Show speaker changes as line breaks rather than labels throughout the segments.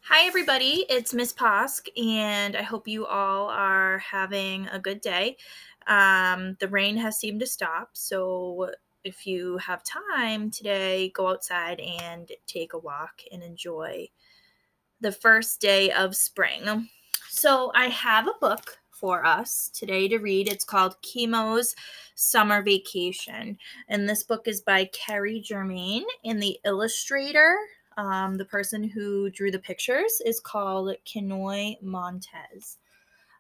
Hi, everybody. It's Miss Posk, and I hope you all are having a good day. The rain has seemed to stop, so if you have time today, go outside and take a walk and enjoy the first day of spring. So, I have a book for us today to read. It's called Chemo's Summer Vacation, and this book is by Carrie Germain, and the illustrator, the person who drew the pictures, is called Kenoy Montez.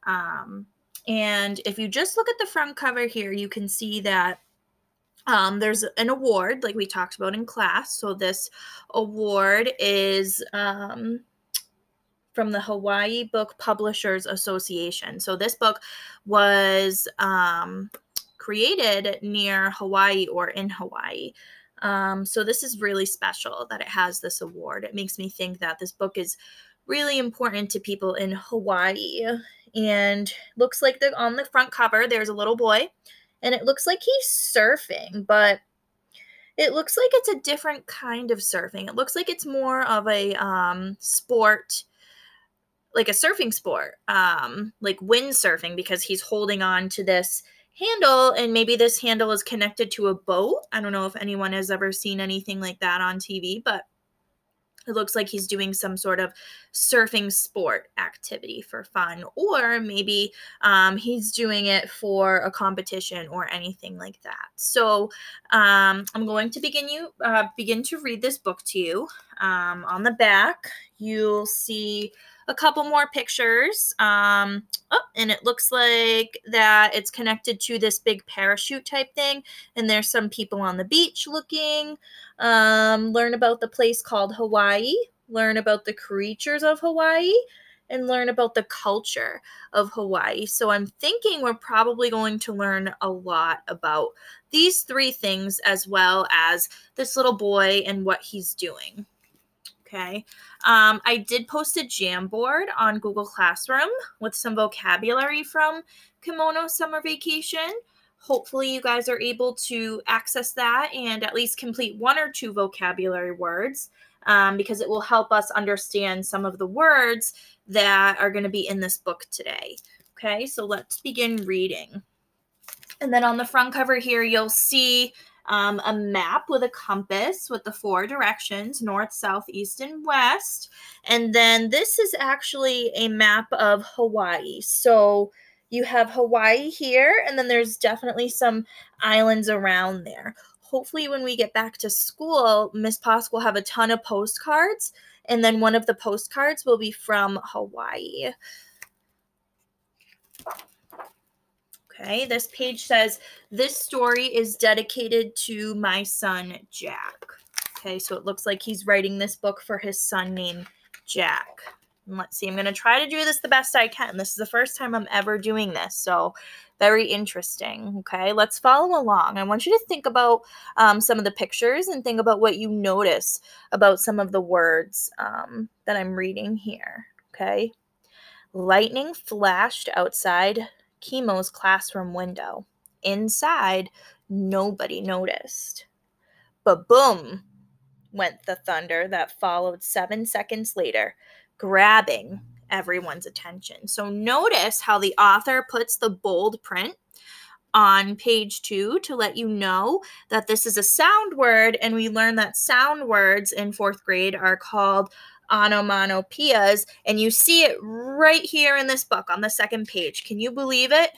Um, and if you just look at the front cover here, you can see that there's an award like we talked about in class. So this award is from the Hawaii Book Publishers Association. So this book was created near Hawaii or in Hawaii. So this is really special that it has this award. It makes me think that this book is really important to people in Hawaii. And looks like on the front cover, there's a little boy, and it looks like he's surfing, but it looks like it's a different kind of surfing. It looks like it's more of a sport, like a surfing sport, like windsurfing, because he's holding on to this handle, and maybe this handle is connected to a boat. I don't know if anyone has ever seen anything like that on TV, but it looks like he's doing some sort of surfing sport activity for fun, or maybe he's doing it for a competition or anything like that. So I'm going to begin to read this book to you. On the back, you'll see a couple more pictures. And it looks like that it's connected to this big parachute type thing. And there's some people on the beach looking. Learn about the place called Hawaii. Learn about the creatures of Hawaii. And learn about the culture of Hawaii. So I'm thinking we're probably going to learn a lot about these three things, as well as this little boy and what he's doing. Okay. I did post a Jamboard on Google Classroom with some vocabulary from Kimono Summer Vacation. Hopefully you guys are able to access that and at least complete one or two vocabulary words, because it will help us understand some of the words that are going to be in this book today. Okay, so let's begin reading. And then on the front cover here, you'll see a map with a compass with the 4 directions, north, south, east, and west. And then this is actually a map of Hawaii. So you have Hawaii here, and then there's definitely some islands around there. Hopefully when we get back to school, Miss Posk will have a ton of postcards, and then one of the postcards will be from Hawaii. Okay, this page says, this story is dedicated to my son, Jack. Okay, so it looks like he's writing this book for his son named Jack. And let's see, I'm going to try to do this the best I can. This is the first time I'm ever doing this, so very interesting. Okay, let's follow along. I want you to think about some of the pictures and think about what you notice about some of the words that I'm reading here. Okay, lightning flashed outside Chemo's classroom window. Inside, nobody noticed. But boom went the thunder that followed 7 seconds later, grabbing everyone's attention. So notice how the author puts the bold print on page 2 to let you know that this is a sound word, and we learned that sound words in 4th grade are called onomatopoeias, and you see it right here in this book on the second page. Can you believe it?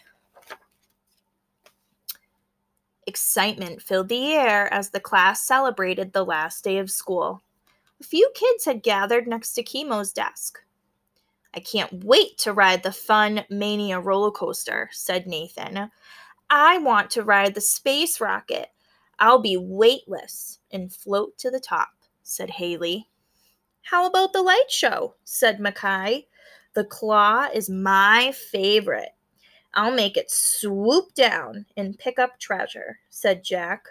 Excitement filled the air as the class celebrated the last day of school. A few kids had gathered next to Chemo's desk. I can't wait to ride the Fun Mania roller coaster, said Nathan. I want to ride the space rocket. I'll be weightless and float to the top, said Haley. How about the light show? Said Mackay. The claw is my favorite. I'll make it swoop down and pick up treasure, said Jack.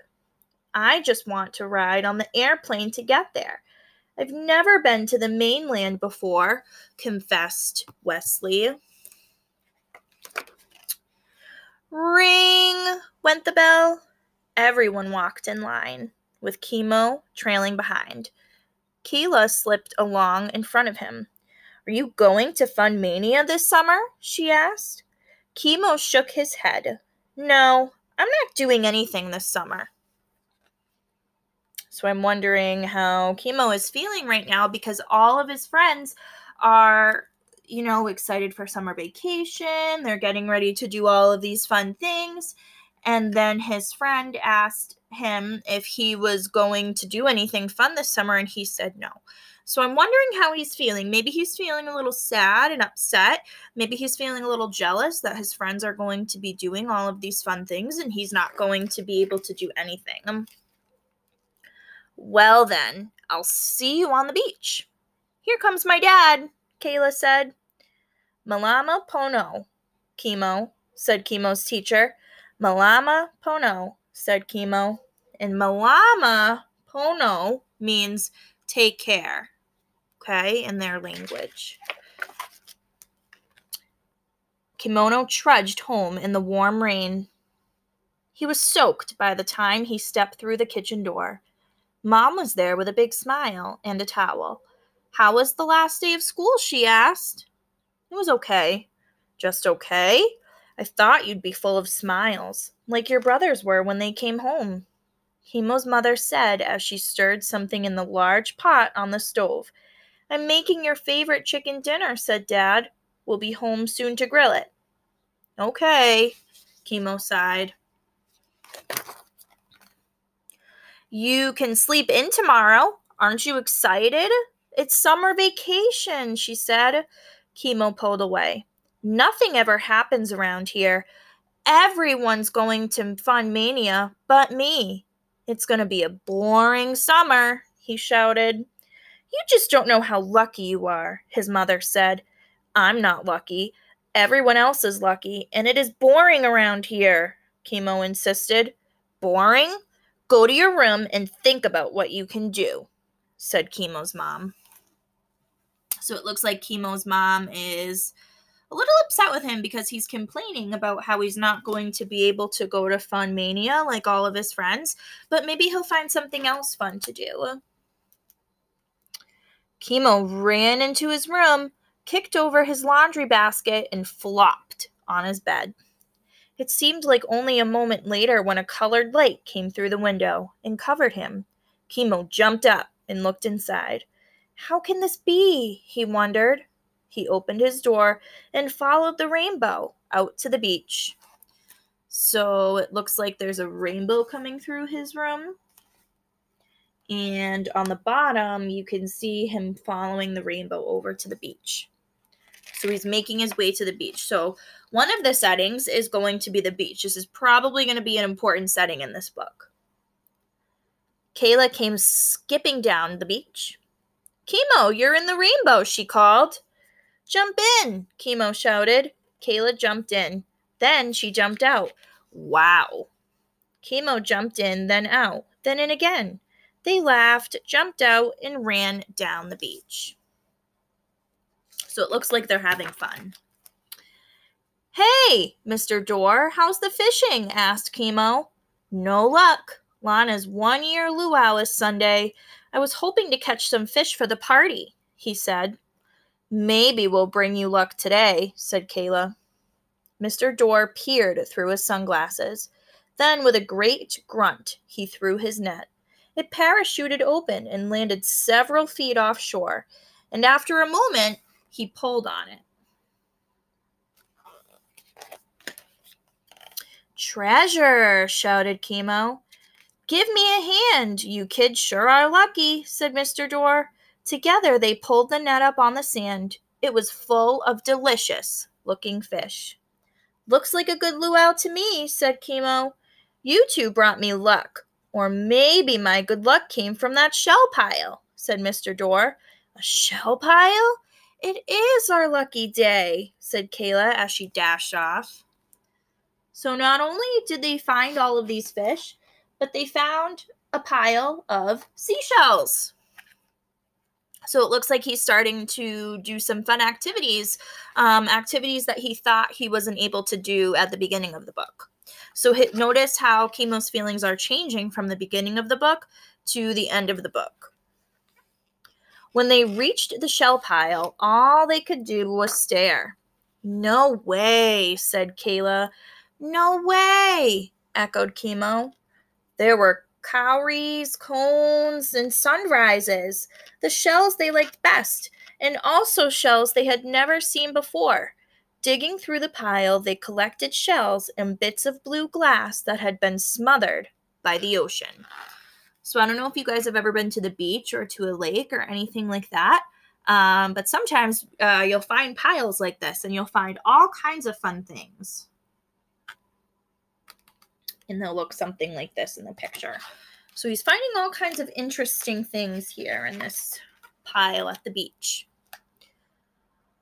I just want to ride on the airplane to get there. I've never been to the mainland before, confessed Wesley. Ring, went the bell. Everyone walked in line, with Chemo trailing behind. Keela slipped along in front of him. Are you going to Fun Mania this summer? She asked. Chemo shook his head. No, I'm not doing anything this summer. So I'm wondering how Chemo is feeling right now because all of his friends are, excited for summer vacation. They're getting ready to do all of these fun things. And then his friend asked him if he was going to do anything fun this summer, and he said no. So I'm wondering how he's feeling. Maybe he's feeling a little sad and upset. Maybe he's feeling a little jealous that his friends are going to be doing all of these fun things and he's not going to be able to do anything. Well then, I'll see you on the beach. Here comes my dad, Kayla said. Malama Pono, Chemo, said Chemo's teacher. Malama Pono, said Chemo. And Malama Pono means take care, okay, in their language. Kimono trudged home in the warm rain. He was soaked by the time he stepped through the kitchen door. Mom was there with a big smile and a towel. How was the last day of school? She asked. It was okay. Just okay? I thought you'd be full of smiles, like your brothers were when they came home. Chemo's mother said as she stirred something in the large pot on the stove. I'm making your favorite chicken dinner, said Dad. We'll be home soon to grill it. Okay, Chemo sighed. You can sleep in tomorrow. Aren't you excited? It's summer vacation, she said. Chemo pulled away. Nothing ever happens around here. Everyone's going to Fun Mania but me. It's going to be a boring summer, he shouted. You just don't know how lucky you are, his mother said. I'm not lucky. Everyone else is lucky, and it is boring around here, Chemo insisted. Boring? Go to your room and think about what you can do, said Chemo's mom. So it looks like Chemo's mom is a little upset with him because he's complaining about how he's not going to be able to go to Fun Mania like all of his friends, but maybe he'll find something else fun to do. Chemo ran into his room, kicked over his laundry basket, and flopped on his bed. It seemed like only a moment later when a colored light came through the window and covered him. Chemo jumped up and looked inside. How can this be? He wondered. He opened his door and followed the rainbow out to the beach. So it looks like there's a rainbow coming through his room. And on the bottom, you can see him following the rainbow over to the beach. So he's making his way to the beach. So one of the settings is going to be the beach. This is probably going to be an important setting in this book. Kayla came skipping down the beach. Chemo, you're in the rainbow, she called. Jump in, Chemo shouted. Kayla jumped in. Then she jumped out. Wow. Chemo jumped in, then out, then in again. They laughed, jumped out, and ran down the beach. So it looks like they're having fun. Hey, Mr. Dorr, how's the fishing? Asked Chemo. No luck. Lana's 1-year luau is Sunday. I was hoping to catch some fish for the party, he said. Maybe we'll bring you luck today, said Kayla. Mr. Dorr peered through his sunglasses. Then, with a great grunt, he threw his net. It parachuted open and landed several feet offshore, and after a moment, he pulled on it. Treasure, shouted Chemo. Give me a hand, you kids sure are lucky, said Mr. Dorr. Together they pulled the net up on the sand. It was full of delicious-looking fish. Looks like a good luau to me, said Chemo. You two brought me luck, or maybe my good luck came from that shell pile, said Mr. Dorr. A shell pile? It is our lucky day, said Kayla as she dashed off. So not only did they find all of these fish, but they found a pile of seashells. So it looks like he's starting to do some fun activities, activities that he thought he wasn't able to do at the beginning of the book. So notice how Chemo's feelings are changing from the beginning of the book to the end of the book. When they reached the shell pile, all they could do was stare. "No way," said Kayla. "No way," echoed Chemo. There were cowries, cones, and sunrises, the shells they liked best, and also shells they had never seen before. Digging through the pile, they collected shells and bits of blue glass that had been smothered by the ocean. So I don't know if you guys have ever been to the beach or to a lake or anything like that, but sometimes you'll find piles like this, and you'll find all kinds of fun things. And they'll look something like this in the picture. So he's finding all kinds of interesting things here in this pile at the beach.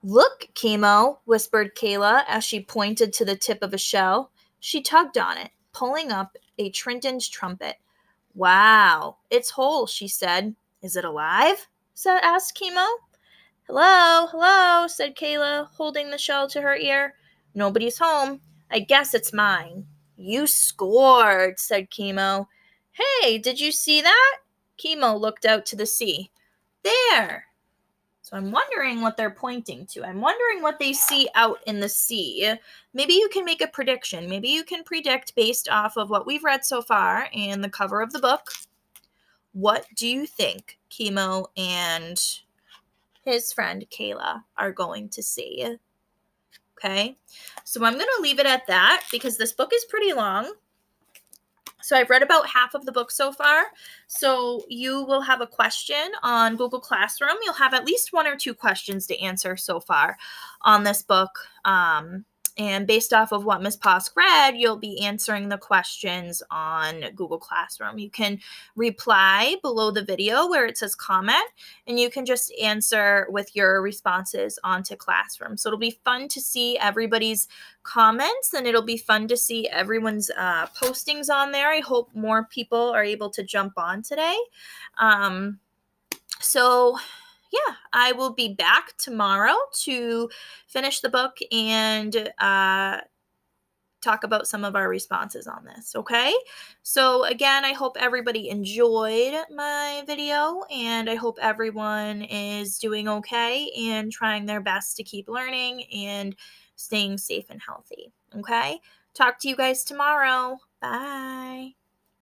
"Look, Chemo," whispered Kayla as she pointed to the tip of a shell. She tugged on it, pulling up a Trenton's trumpet. "Wow, it's whole," she said. "Is it alive?" asked Chemo. "Hello, hello," said Kayla, holding the shell to her ear. "Nobody's home. I guess it's mine." "You scored," said Chemo. "Hey, did you see that?" Chemo looked out to the sea. "There." So I'm wondering what they're pointing to. I'm wondering what they see out in the sea. Maybe you can make a prediction. Maybe you can predict based off of what we've read so far and the cover of the book. What do you think Chemo and his friend Kayla are going to see? Okay, so I'm going to leave it at that because this book is pretty long. So I've read about half of the book so far. So you will have a question on Google Classroom. You'll have at least 1 or 2 questions to answer so far on this book. And based off of what Ms. Posk read, you'll be answering the questions on Google Classroom. You can reply below the video where it says comment, and you can just answer with your responses onto Classroom. So it'll be fun to see everybody's comments, and it'll be fun to see everyone's postings on there. I hope more people are able to jump on today. So yeah, I will be back tomorrow to finish the book and talk about some of our responses on this, okay? So again, I hope everybody enjoyed my video, and I hope everyone is doing okay and trying their best to keep learning and staying safe and healthy, okay? Talk to you guys tomorrow. Bye.